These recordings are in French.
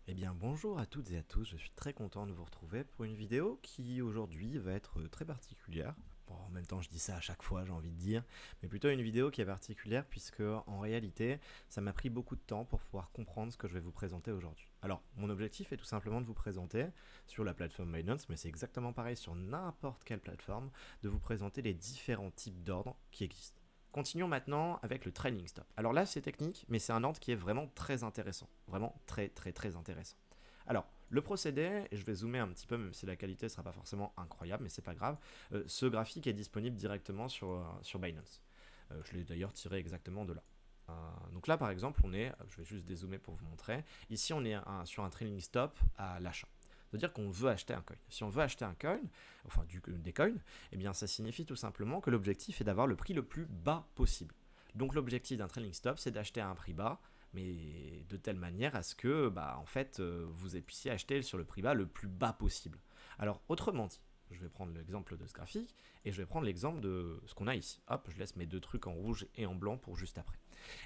Eh bien bonjour à toutes et à tous, je suis très content de vous retrouver pour une vidéo qui aujourd'hui va être très particulière. Bon, en même temps je dis ça à chaque fois j'ai envie de dire, mais plutôt une vidéo qui est particulière puisque en réalité ça m'a pris beaucoup de temps pour pouvoir comprendre ce que je vais vous présenter aujourd'hui. Alors mon objectif est tout simplement de vous présenter sur la plateforme Binance, mais c'est exactement pareil sur n'importe quelle plateforme, de vous présenter les différents types d'ordres qui existent. Continuons maintenant avec le trailing stop. Alors là, c'est technique, mais c'est un ordre qui est vraiment très intéressant. Vraiment très intéressant. Alors, le procédé, et je vais zoomer un petit peu, même si la qualité ne sera pas forcément incroyable, mais c'est pas grave. Ce graphique est disponible directement sur Binance. Je l'ai d'ailleurs tiré exactement de là. Donc là, par exemple, je vais juste dézoomer pour vous montrer. Ici, on est sur un trailing stop à l'achat. C'est-à-dire qu'on veut acheter un coin. Si on veut acheter un coin, enfin des coins, eh bien ça signifie tout simplement que l'objectif est d'avoir le prix le plus bas possible. Donc l'objectif d'un trailing stop, c'est d'acheter à un prix bas, mais de telle manière à ce que vous puissiez acheter sur le prix bas le plus bas possible. Alors autrement dit, je vais prendre l'exemple de ce graphique et je vais prendre l'exemple de ce qu'on a ici. Hop, je laisse mes deux trucs en rouge et en blanc pour juste après.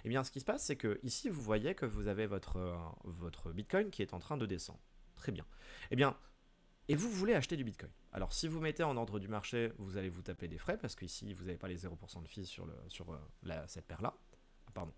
Eh bien, ce qui se passe, c'est que ici, vous voyez que vous avez votre Bitcoin qui est en train de descendre. Très bien. Eh bien, et vous voulez acheter du Bitcoin. Alors, si vous mettez en ordre du marché, vous allez vous taper des frais parce qu'ici, vous n'avez pas les 0% de fees sur cette paire-là. Ah, pardon,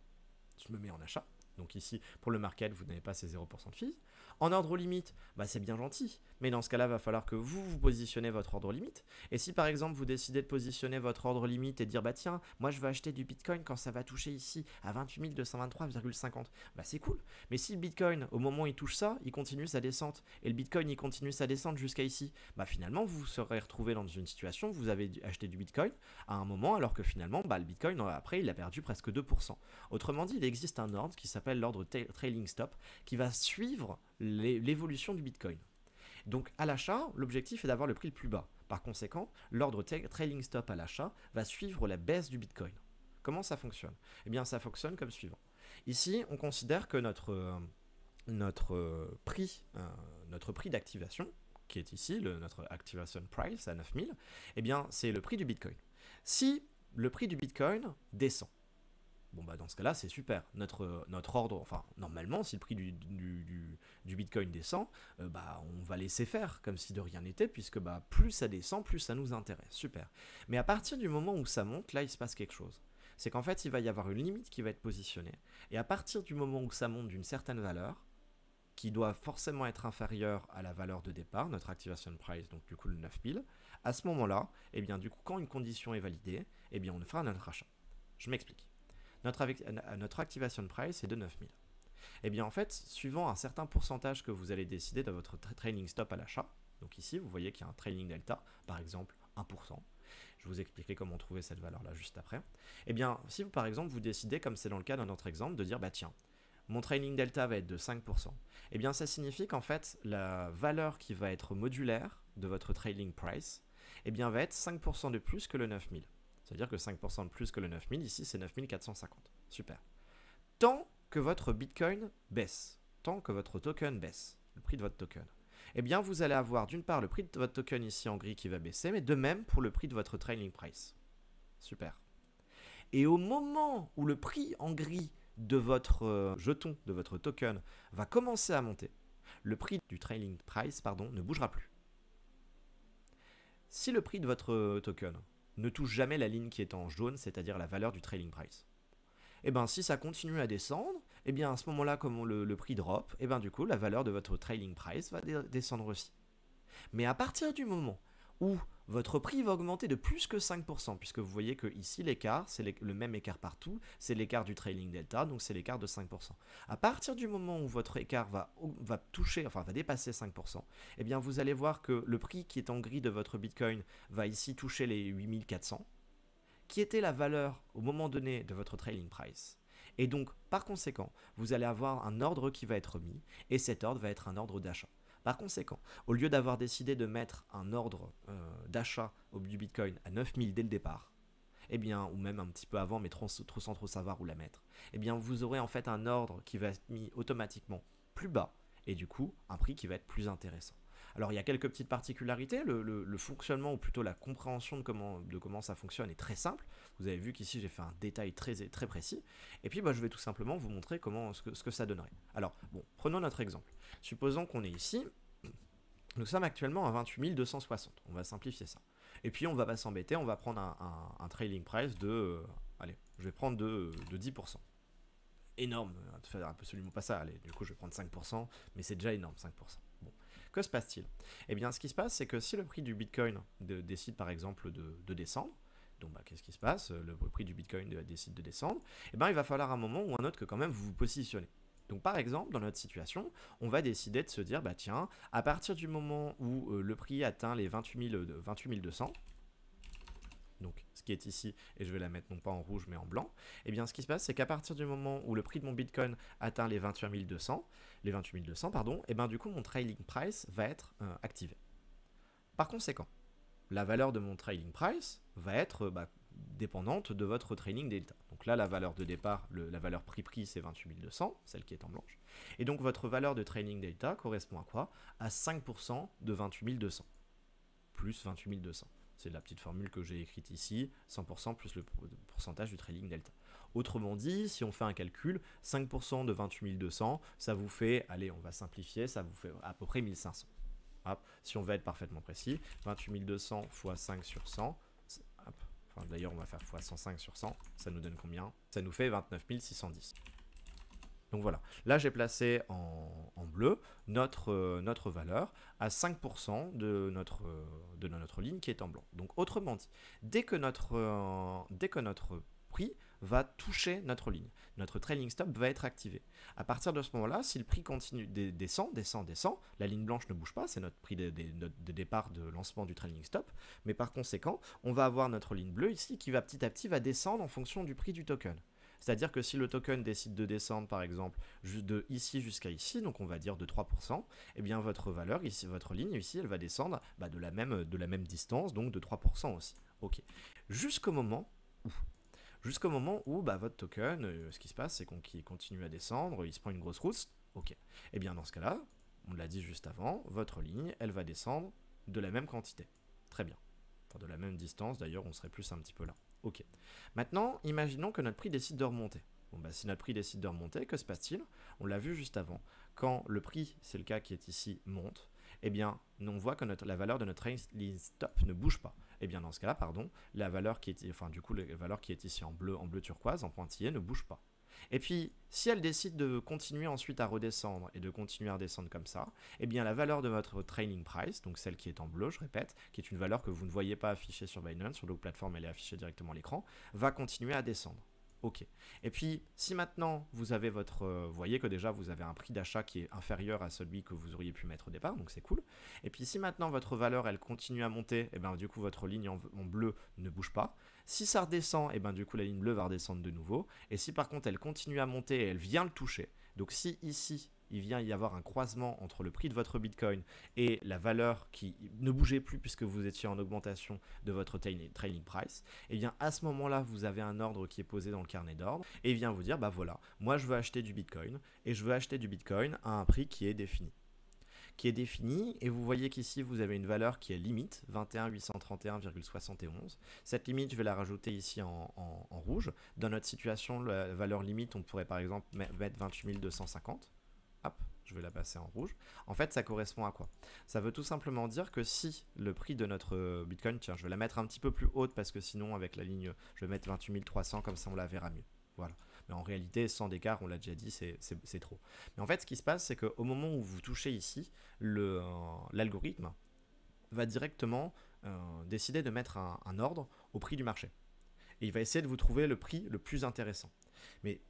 je me mets en achat. Donc ici, pour le market, vous n'avez pas ces 0% de fees. En ordre limite, c'est bien gentil. Mais dans ce cas-là, il va falloir que vous positionnez votre ordre limite. Et si par exemple, vous décidez de positionner votre ordre limite et de dire, bah tiens, moi je veux acheter du Bitcoin quand ça va toucher ici à 28 223,50, c'est cool. Mais si le Bitcoin, au moment où il touche ça, il continue sa descente, et le Bitcoin, il continue sa descente jusqu'à ici, finalement, vous serez retrouvé dans une situation où vous avez acheté du Bitcoin à un moment, alors que finalement, le Bitcoin, après, il a perdu presque 2%. Autrement dit, il existe un ordre qui s'appelle l'ordre trailing stop qui va suivre l'évolution du Bitcoin. Donc à l'achat, l'objectif est d'avoir le prix le plus bas. Par conséquent, l'ordre trailing stop à l'achat va suivre la baisse du Bitcoin. Comment ça fonctionne? Eh bien, ça fonctionne comme suivant. Ici, on considère que notre prix d'activation, qui est ici, notre activation price à 9000, eh bien, c'est le prix du Bitcoin. Si le prix du Bitcoin descend, dans ce cas-là, c'est super. Notre ordre, enfin, normalement, si le prix du Bitcoin descend, on va laisser faire, comme si de rien n'était, puisque plus ça descend, plus ça nous intéresse. Super. Mais à partir du moment où ça monte, là, il se passe quelque chose. C'est qu'en fait, il va y avoir une limite qui va être positionnée. Et à partir du moment où ça monte d'une certaine valeur, qui doit forcément être inférieure à la valeur de départ, notre activation price, donc du coup le 9000, à ce moment-là, eh bien, du coup, quand une condition est validée, eh bien, on fera notre achat. Je m'explique. Notre activation price est de 9000. Et bien en fait, suivant un certain pourcentage que vous allez décider de votre trailing stop à l'achat, donc ici vous voyez qu'il y a un trailing delta, par exemple 1%, je vous expliquerai comment trouver cette valeur-là juste après. Et bien si vous par exemple vous décidez, comme c'est dans le cas de notre exemple, de dire tiens, mon trailing delta va être de 5%, et bien ça signifie qu'en fait la valeur qui va être modulaire de votre trailing price, et bien va être 5% de plus que le 9000. C'est-à-dire que 5% de plus que le 9000, ici c'est 9450. Super. Tant que votre Bitcoin baisse, tant que votre token baisse, le prix de votre token, eh bien vous allez avoir d'une part le prix de votre token ici en gris qui va baisser, mais de même pour le prix de votre trailing price. Super. Et au moment où le prix en gris de votre jeton, de votre token, va commencer à monter, le prix du trailing price ne bougera plus. Si le prix de votre token ne touche jamais la ligne qui est en jaune, c'est-à-dire la valeur du trailing price, et bien si ça continue à descendre, et bien à ce moment-là, comme le prix drop, et bien du coup la valeur de votre trailing price va descendre aussi. Mais à partir du moment où votre prix va augmenter de plus que 5%, puisque vous voyez que ici l'écart, c'est le même écart partout, c'est l'écart du trailing delta, donc c'est l'écart de 5%. À partir du moment où votre écart va toucher, enfin va dépasser 5%, eh bien vous allez voir que le prix qui est en gris de votre Bitcoin va ici toucher les 8400, qui était la valeur au moment donné de votre trailing price. Et donc, par conséquent, vous allez avoir un ordre qui va être mis, et cet ordre va être un ordre d'achat. Par conséquent, au lieu d'avoir décidé de mettre un ordre d'achat du Bitcoin à 9000 dès le départ, eh bien, ou même un petit peu avant, mais sans trop savoir où la mettre, eh bien, vous aurez en fait un ordre qui va être mis automatiquement plus bas, et du coup, un prix qui va être plus intéressant. Alors il y a quelques petites particularités, le fonctionnement ou plutôt la compréhension de comment ça fonctionne est très simple. Vous avez vu qu'ici j'ai fait un détail très précis. Et puis bah, je vais tout simplement vous montrer ce que ça donnerait. Alors bon, prenons notre exemple. Supposons qu'on est ici, nous sommes actuellement à 28 260, on va simplifier ça. Et puis on va pas s'embêter, on va prendre un trailing price de, allez, je vais prendre de 10%. Énorme, absolument pas ça, allez, du coup je vais prendre 5%, mais c'est déjà énorme, 5%. Bon, que se passe-t-il? Eh bien ce qui se passe, c'est que si le prix du Bitcoin décide par exemple de descendre, donc bah, qu'est-ce qui se passe? Le prix du Bitcoin décide de descendre, eh bien il va falloir un moment ou un autre que quand même vous vous positionnez. Donc par exemple, dans notre situation, on va décider de se dire, bah tiens, à partir du moment où le prix atteint les 28 200, donc ce qui est ici, et je vais la mettre non pas en rouge mais en blanc, et bien ce qui se passe, c'est qu'à partir du moment où le prix de mon Bitcoin atteint les 28 200, et bien du coup mon trailing price va être activé. Par conséquent, la valeur de mon trailing price va être dépendante de votre trailing delta. Donc là, la valeur de départ, la valeur prix c'est 28 200, celle qui est en blanche. Et donc votre valeur de trailing delta correspond à quoi? À 5% de 28 200, plus 28 200. C'est la petite formule que j'ai écrite ici, 100% plus le pourcentage du trailing delta. Autrement dit, si on fait un calcul, 5% de 28 200, ça vous fait, allez, on va simplifier, ça vous fait à peu près 1500. Hop, si on veut être parfaitement précis, 28 200 fois 5 sur 100, hop, enfin, d'ailleurs on va faire fois 105 sur 100, ça nous donne combien? Ça nous fait 29 610. Donc voilà, là j'ai placé en bleu notre valeur à 5% de notre ligne qui est en blanc. Donc autrement dit, dès que notre prix va toucher notre ligne, notre trailing stop va être activé. À partir de ce moment-là, si le prix continue descend, la ligne blanche ne bouge pas, c'est notre prix de départ de lancement du trailing stop, mais par conséquent, on va avoir notre ligne bleue ici qui va petit à petit descendre en fonction du prix du token. C'est-à-dire que si le token décide de descendre, par exemple, de ici jusqu'à ici, donc on va dire de 3%, eh bien votre valeur, ici, votre ligne ici, elle va descendre de la même distance, donc de 3% aussi. Ok. Jusqu'au moment où votre token, ce qui se passe, c'est qu'il continue à descendre, il se prend une grosse rousse. Ok. Et bien dans ce cas-là, on l'a dit juste avant, votre ligne, elle va descendre de la même quantité. Très bien. Enfin, de la même distance, d'ailleurs, on serait plus un petit peu là. Ok. Maintenant, imaginons que notre prix décide de remonter. Bon, si notre prix décide de remonter, que se passe-t-il? On l'a vu juste avant. Quand le prix, c'est le cas qui est ici, monte, eh bien, on voit que la valeur de notre trailing stop ne bouge pas. Eh bien, dans ce cas-là, la valeur qui est ici en bleu turquoise, en pointillé, ne bouge pas. Et puis, si elle décide de continuer ensuite à redescendre et de continuer à redescendre comme ça, eh bien la valeur de votre trailing price, donc celle qui est en bleu, je répète, qui est une valeur que vous ne voyez pas affichée sur Binance, sur d'autres plateformes elle est affichée directement à l'écran, va continuer à descendre. Ok. Et puis, si maintenant vous avez vous voyez que déjà vous avez un prix d'achat qui est inférieur à celui que vous auriez pu mettre au départ, donc c'est cool. Et puis, si maintenant votre valeur elle continue à monter, et bien du coup votre ligne en bleu ne bouge pas. Si ça redescend, et bien du coup la ligne bleue va redescendre de nouveau. Et si par contre elle continue à monter et elle vient le toucher, donc si ici il vient y avoir un croisement entre le prix de votre Bitcoin et la valeur qui ne bougeait plus puisque vous étiez en augmentation de votre trailing price, et bien à ce moment-là, vous avez un ordre qui est posé dans le carnet d'ordre et il vient vous dire, bah voilà, moi je veux acheter du Bitcoin et je veux acheter du Bitcoin à un prix qui est défini. Et vous voyez qu'ici vous avez une valeur qui est limite 21 831,71. Cette limite je vais la rajouter ici en rouge. Dans notre situation, la valeur limite on pourrait par exemple mettre 28 250. Hop, je vais la passer en rouge. En fait, ça correspond à quoi? Ça veut tout simplement dire que si le prix de notre Bitcoin, tiens, je vais la mettre un petit peu plus haute parce que sinon, avec la ligne, je vais mettre 28 300, comme ça on la verra mieux. Voilà. Mais en réalité, sans d'écart, on l'a déjà dit, c'est trop. Mais en fait, ce qui se passe, c'est qu'au moment où vous touchez ici, l'algorithme va directement décider de mettre un ordre au prix du marché. Et il va essayer de vous trouver le prix le plus intéressant. Mais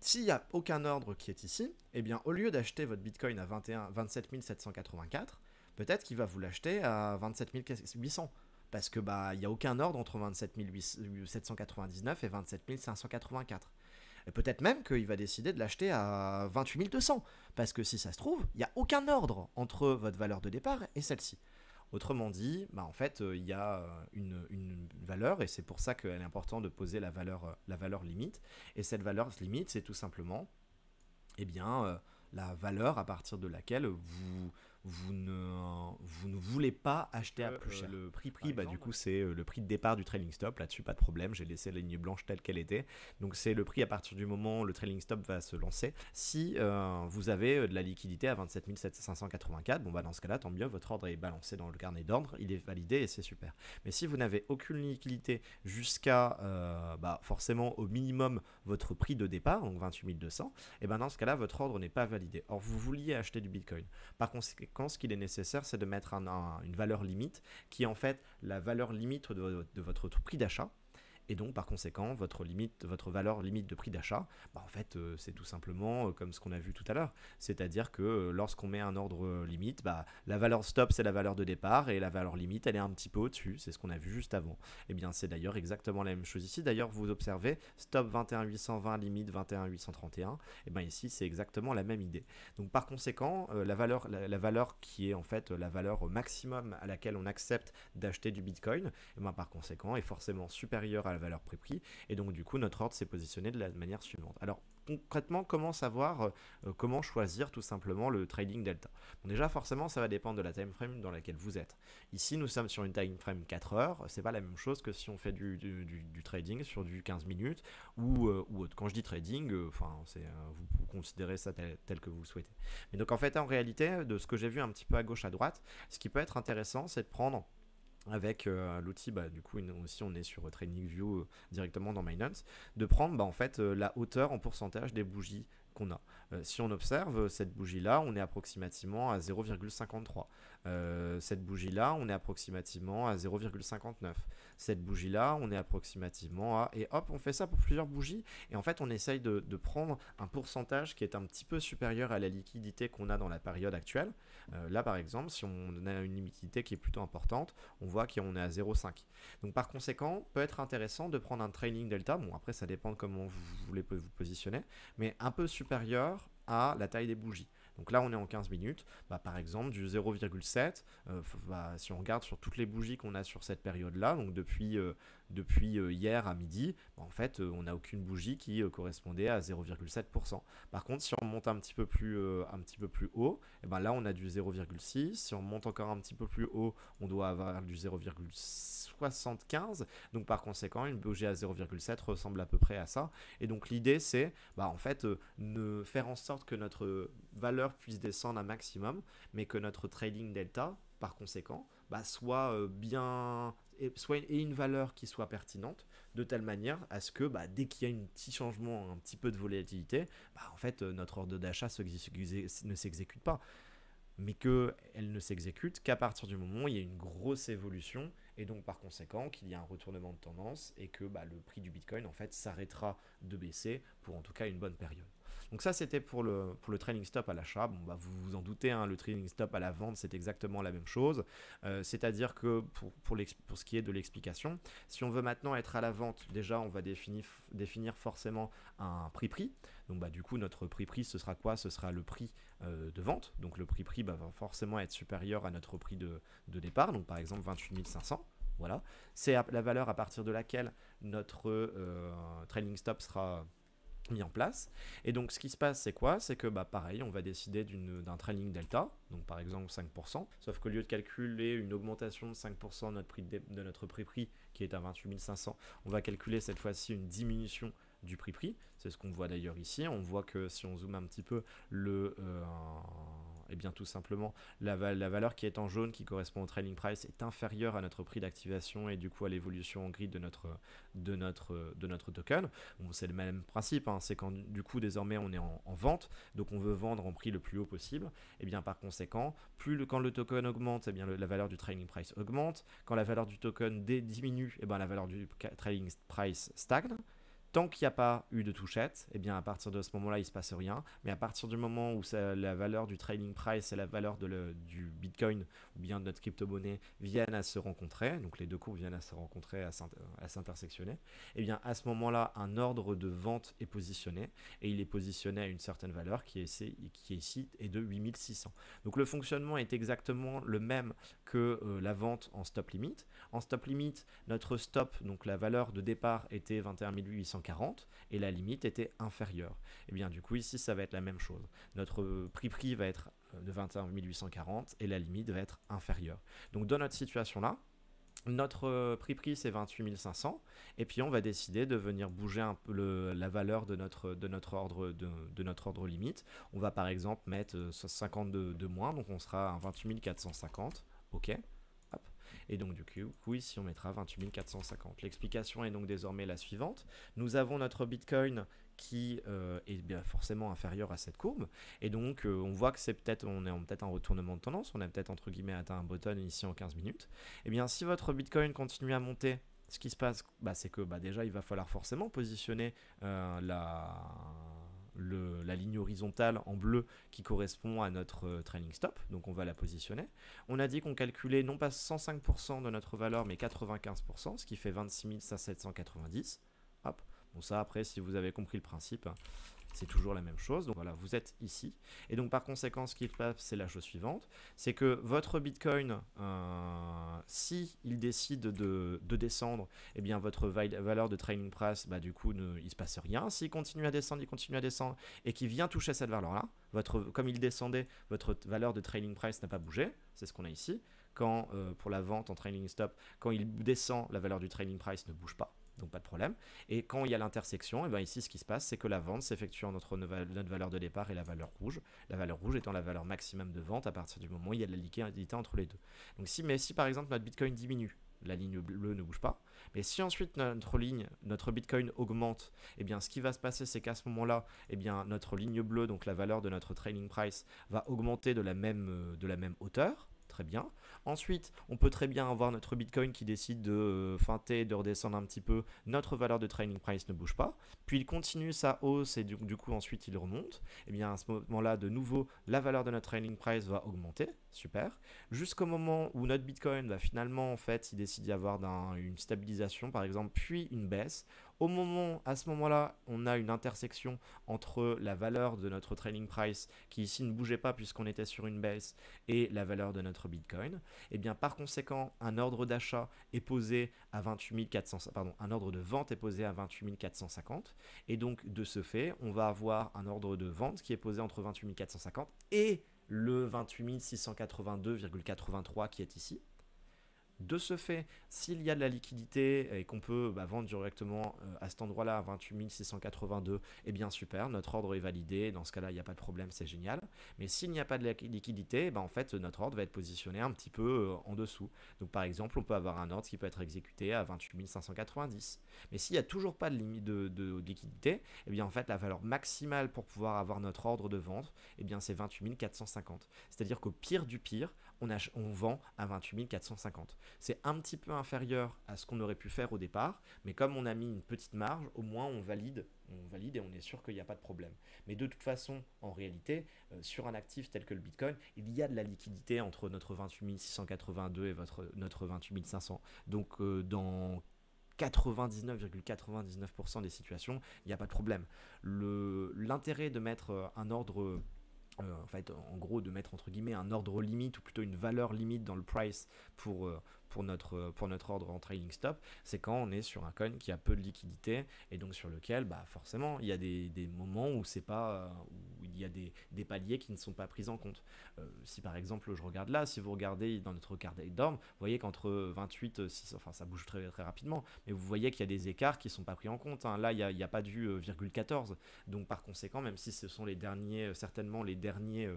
s'il n'y a aucun ordre qui est ici, eh bien, au lieu d'acheter votre Bitcoin à 27 784, peut-être qu'il va vous l'acheter à 27 800. Parce que il n'y a aucun ordre entre 27 799 et 27 584. Et peut-être même qu'il va décider de l'acheter à 28 200. Parce que si ça se trouve, il n'y a aucun ordre entre votre valeur de départ et celle-ci. Autrement dit, en fait, il y a une valeur, et c'est pour ça qu'il est important de poser la valeur limite. Et cette valeur limite, c'est tout simplement la valeur à partir de laquelle vous ne voulez pas acheter à plus cher. Le prix, bah, du coup, c'est le prix de départ du trailing stop. Là-dessus, pas de problème. J'ai laissé la ligne blanche telle qu'elle était. Donc, c'est le prix à partir du moment où le trailing stop va se lancer. Si vous avez de la liquidité à 27 584, bon, bah, dans ce cas-là, tant mieux. Votre ordre est balancé dans le carnet d'ordre. Il est validé et c'est super. Mais si vous n'avez aucune liquidité jusqu'à bah, forcément au minimum votre prix de départ, donc 28 200, et ben dans ce cas-là, votre ordre n'est pas validé. Or, vous vouliez acheter du Bitcoin. Par conséquent, ce qu'il est nécessaire, c'est de mettre une valeur limite qui est en fait la valeur limite de votre prix d'achat. Et donc, par conséquent, votre valeur limite de prix d'achat, bah, en fait, c'est tout simplement comme ce qu'on a vu tout à l'heure. C'est-à-dire que lorsqu'on met un ordre limite, bah, la valeur stop, c'est la valeur de départ, et la valeur limite, elle est un petit peu au-dessus. C'est ce qu'on a vu juste avant. Et bien, c'est d'ailleurs exactement la même chose ici. D'ailleurs, vous observez, stop 21 820, limite 21 831. Et bien ici, c'est exactement la même idée. Donc, par conséquent, la valeur qui est en fait la valeur maximum à laquelle on accepte d'acheter du Bitcoin, et bien, par conséquent, est forcément supérieure à la valeur pré-prix, et donc du coup notre ordre s'est positionné de la manière suivante. Alors concrètement, comment savoir, comment choisir tout simplement le trading delta? Bon, déjà forcément ça va dépendre de la time frame dans laquelle vous êtes. Ici nous sommes sur une time frame 4 heures, c'est pas la même chose que si on fait du trading sur du 15 minutes ou autre. Quand je dis trading, vous considérez ça tel que vous souhaitez. Mais donc en fait en réalité, de ce que j'ai vu un petit peu à gauche à droite, ce qui peut être intéressant, c'est de prendre avec l'outil, bah, du coup aussi on est sur TradingView directement dans Binance, de prendre bah, en fait la hauteur en pourcentage des bougies qu'on a. Si on observe cette bougie là, on est approximativement à 0,53. Cette bougie là, on est approximativement à 0,59. Cette bougie là, on est approximativement à... Et hop, on fait ça pour plusieurs bougies. Et en fait, on essaye de prendre un pourcentage qui est un petit peu supérieur à la liquidité qu'on a dans la période actuelle. Là, par exemple, si on a une liquidité qui est plutôt importante, on voit qu'on est à 0,5. Donc, par conséquent, peut être intéressant de prendre un trailing delta. Bon, après, ça dépend de comment vous voulez vous positionner, mais un peu supérieur à la taille des bougies. Donc là, on est en 15 minutes. Bah, par exemple, du 0,7, si on regarde sur toutes les bougies qu'on a sur cette période-là, donc depuis hier à midi, bah, en fait, on n'a aucune bougie qui correspondait à 0,7%. Par contre, si on monte un petit peu plus haut, et ben là, on a du 0,6. Si on monte encore un petit peu plus haut, on doit avoir du 0,75. Donc par conséquent, une bougie à 0,7 ressemble à peu près à ça. Et donc l'idée, c'est bah, en fait, ne faire en sorte que notre valeur puisse descendre un maximum, mais que notre trading delta, par conséquent, bah, soit une valeur qui soit pertinente, de telle manière à ce que bah, dès qu'il y a un petit changement, un petit peu de volatilité, bah, en fait, notre ordre d'achat ne s'exécute pas, mais qu'elle ne s'exécute qu'à partir du moment où il y a une grosse évolution, et donc par conséquent qu'il y a un retournement de tendance, et que bah, le prix du Bitcoin en fait s'arrêtera de baisser pour en tout cas une bonne période. Donc ça, c'était pour le trailing stop à l'achat. Bon, bah, vous vous en doutez, hein, le trailing stop à la vente, c'est exactement la même chose. C'est-à-dire que pour ce qui est de l'explication, si on veut maintenant être à la vente, déjà, on va définir forcément un prix-prix. Donc bah, du coup, notre prix-prix, ce sera quoi? Ce sera le prix de vente. Donc le prix-prix va forcément être supérieur à notre prix de départ. Donc par exemple, 28 500. Voilà. C'est la valeur à partir de laquelle notre trailing stop sera mis en place. Et donc ce qui se passe, c'est quoi? C'est que bah, pareil, on va décider d'un trailing delta, donc par exemple 5%, sauf qu'au lieu de calculer une augmentation de 5% de notre prix qui est à 28 500, on va calculer cette fois-ci une diminution du prix. C'est ce qu'on voit d'ailleurs ici. On voit que si on zoome un petit peu, et bien tout simplement la valeur qui est en jaune, qui correspond au trailing price, est inférieure à notre prix d'activation et du coup à l'évolution en grid de notre token. Bon, c'est le même principe, hein, c'est quand du coup désormais on est en vente, donc on veut vendre en prix le plus haut possible. Et bien par conséquent, quand le token augmente, et bien la valeur du trailing price augmente. Quand la valeur du token diminue, et bien la valeur du trailing price stagne. Tant qu'il n'y a pas eu de touchette, et bien à partir de ce moment-là, il ne se passe rien. Mais à partir du moment où la valeur du trading price et la valeur du Bitcoin ou bien de notre crypto-monnaie viennent à se rencontrer, donc les deux courbes viennent à se rencontrer, à s'intersectionner, et bien à ce moment-là, un ordre de vente est positionné et il est positionné à une certaine valeur qui ici est de 8600. Donc le fonctionnement est exactement le même que la vente en stop limit. En stop limit, notre stop, donc la valeur de départ était 21 840. 1840 et la limite était inférieure. Et bien du coup ici ça va être la même chose. Notre prix va être de 21 840 et la limite va être inférieure. Donc dans notre situation là, notre prix c'est 28 500 et puis on va décider de venir bouger un peu la valeur de notre ordre limite. On va par exemple mettre 50 de moins, donc on sera à 28 450, ok. Et donc du coup ici on mettra 28 450. L'explication est donc désormais la suivante. Nous avons notre Bitcoin qui est bien forcément inférieur à cette courbe. Et donc on voit que on est peut-être en retournement de tendance, on a peut-être entre guillemets atteint un bottom ici en 15 minutes. Et bien si votre Bitcoin continue à monter, ce qui se passe, c'est que déjà il va falloir forcément positionner la ligne horizontale en bleu qui correspond à notre trailing stop, donc on va la positionner. On a dit qu'on calculait non pas 105% de notre valeur mais 95%, ce qui fait 26 790. Hop. Bon ça après si vous avez compris le principe, c'est toujours la même chose. Donc voilà, vous êtes ici. Et donc par conséquent, ce qui se passe, c'est la chose suivante. C'est que votre Bitcoin, si il décide de descendre, eh bien votre valeur de trailing price, du coup, il ne se passe rien. S'il continue à descendre, et qu'il vient toucher cette valeur-là, comme il descendait, votre valeur de trailing price n'a pas bougé. C'est ce qu'on a ici. Quand, pour la vente en trailing stop, quand il descend, la valeur du trailing price ne bouge pas. Donc pas de problème. Et quand il y a l'intersection, et bien ici ce qui se passe, c'est que la vente s'effectue entre notre valeur de départ et la valeur rouge. La valeur rouge étant la valeur maximum de vente à partir du moment où il y a de la liquidité entre les deux. Donc si par exemple notre Bitcoin diminue, la ligne bleue ne bouge pas. Mais si ensuite notre Bitcoin augmente, et bien ce qui va se passer, c'est qu'à ce moment-là, et bien notre ligne bleue, donc la valeur de notre trailing price, va augmenter de la même hauteur. Très bien. Ensuite, on peut très bien avoir notre Bitcoin qui décide de feinter, de redescendre un petit peu. Notre valeur de trailing price ne bouge pas. Puis il continue sa hausse et du coup ensuite il remonte. Et bien à ce moment-là, de nouveau, la valeur de notre trailing price va augmenter. Super. Jusqu'au moment où notre Bitcoin va finalement, en fait, il décide d'y avoir une stabilisation, par exemple, puis une baisse. À ce moment-là, on a une intersection entre la valeur de notre trailing price, qui ici ne bougeait pas puisqu'on était sur une baisse, et la valeur de notre Bitcoin. Et bien par conséquent, un ordre d'achat est posé à 28 400, un ordre de vente est posé à 28 450. Et donc de ce fait, on va avoir un ordre de vente qui est posé entre 28 450 et le 28 682,83 qui est ici. De ce fait, s'il y a de la liquidité et qu'on peut vendre directement à cet endroit-là à 28 682, eh bien super, notre ordre est validé. Dans ce cas-là, il n'y a pas de problème, c'est génial. Mais s'il n'y a pas de liquidité, en fait, notre ordre va être positionné un petit peu en dessous. Donc par exemple, on peut avoir un ordre qui peut être exécuté à 28 590. Mais s'il n'y a toujours pas de limite de liquidité, eh bien en fait, la valeur maximale pour pouvoir avoir notre ordre de vente, eh bien c'est 28 450. C'est-à-dire qu'au pire du pire, on vend à 28 450. C'est un petit peu inférieur à ce qu'on aurait pu faire au départ, mais comme on a mis une petite marge, au moins on valide et on est sûr qu'il n'y a pas de problème. Mais de toute façon, en réalité, sur un actif tel que le Bitcoin, il y a de la liquidité entre notre 28 682 et notre 28 500. Donc dans 99,99% des situations, il n'y a pas de problème. L'intérêt de mettre un ordre... en fait, en gros, de mettre entre guillemets un ordre limite ou plutôt une valeur limite dans le price pour notre ordre en trailing stop, c'est quand on est sur un coin qui a peu de liquidité et donc sur lequel forcément il y a des moments où c'est pas où il y a des paliers qui ne sont pas pris en compte. Si par exemple je regarde là, si vous regardez dans notre carnet d'orme, vous voyez qu'entre 28 6, enfin ça bouge très très rapidement, mais vous voyez qu'il y a des écarts qui sont pas pris en compte, hein. Là il n'y a pas du 0,14, donc par conséquent, même si ce sont certainement les derniers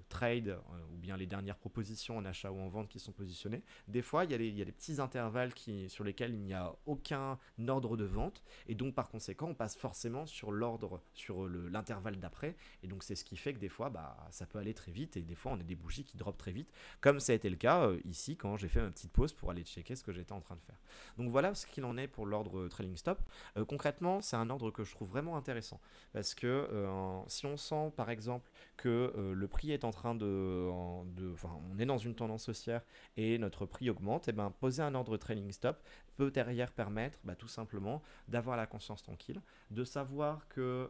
trades ou bien les dernières propositions en achat ou en vente qui sont positionnées, des fois il y a des petits intervalles sur lesquels il n'y a aucun ordre de vente et donc par conséquent on passe forcément sur l'intervalle d'après et donc c'est ce qui fait que des fois ça peut aller très vite et des fois on a des bougies qui dropent très vite comme ça a été le cas ici quand j'ai fait ma petite pause pour aller checker ce que j'étais en train de faire. Donc voilà ce qu'il en est pour l'ordre trailing stop. Concrètement c'est un ordre que je trouve vraiment intéressant parce que si on sent par exemple que le prix est en train on est dans une tendance haussière et notre prix augmente, et poser un ordre trailing stop peut derrière permettre tout simplement d'avoir la conscience tranquille, de savoir que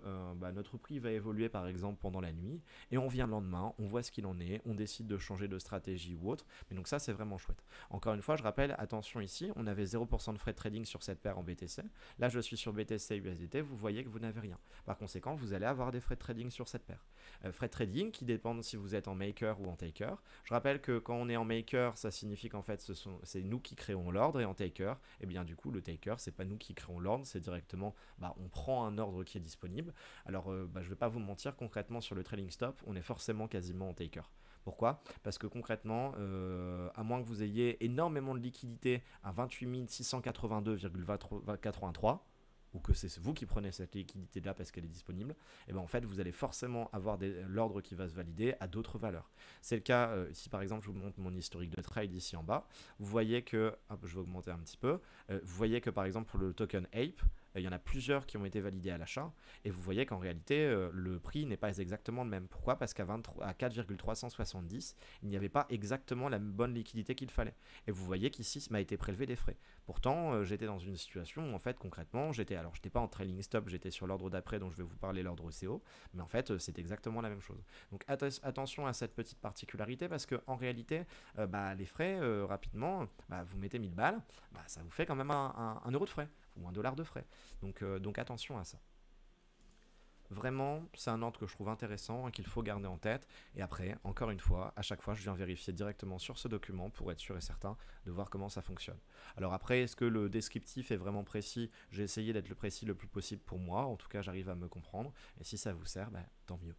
notre prix va évoluer par exemple pendant la nuit, et on vient le lendemain, on voit ce qu'il en est, on décide de changer de stratégie ou autre, mais donc ça c'est vraiment chouette. Encore une fois, je rappelle, attention ici, on avait 0% de frais de trading sur cette paire en BTC, là je suis sur BTC USDT, vous voyez que vous n'avez rien. Par conséquent, vous allez avoir des frais de trading sur cette paire. Frais de trading qui dépendent si vous êtes en maker ou en taker. Je rappelle que quand on est en maker, ça signifie qu'en fait c'est nous qui créons l'ordre, et en taker, et bien du coup le taker c'est pas nous qui créons l'ordre, c'est directement on prend un ordre qui est disponible. Alors je vais pas vous mentir, concrètement sur le trailing stop, on est forcément quasiment en taker. Pourquoi? Parce que concrètement, à moins que vous ayez énormément de liquidité à 28 682,83, ou que c'est vous qui prenez cette liquidité là parce qu'elle est disponible, et bien en fait vous allez forcément avoir l'ordre qui va se valider à d'autres valeurs. C'est le cas si par exemple je vous montre mon historique de trade ici en bas, vous voyez que, je vais augmenter un petit peu, vous voyez que par exemple pour le token Ape, il y en a plusieurs qui ont été validés à l'achat, et vous voyez qu'en réalité le prix n'est pas exactement le même. Pourquoi? Parce qu'à 4,370, il n'y avait pas exactement la bonne liquidité qu'il fallait. Et vous voyez qu'ici m'a été prélevé des frais. Pourtant j'étais dans une situation où en fait concrètement j'étais pas en trailing stop, j'étais sur l'ordre d'après dont je vais vous parler, l'ordre CO, mais en fait c'est exactement la même chose. Donc attention à cette petite particularité, parce que en réalité les frais rapidement, vous mettez 1000 balles, ça vous fait quand même un euro de frais ou $1 de frais. Donc attention à ça. Vraiment, c'est un ordre que je trouve intéressant et qu'il faut garder en tête. Et après, encore une fois, à chaque fois, je viens vérifier directement sur ce document pour être sûr et certain de voir comment ça fonctionne. Alors après, est-ce que le descriptif est vraiment précis? J'ai essayé d'être le précis le plus possible pour moi. En tout cas, j'arrive à me comprendre. Et si ça vous sert, tant mieux.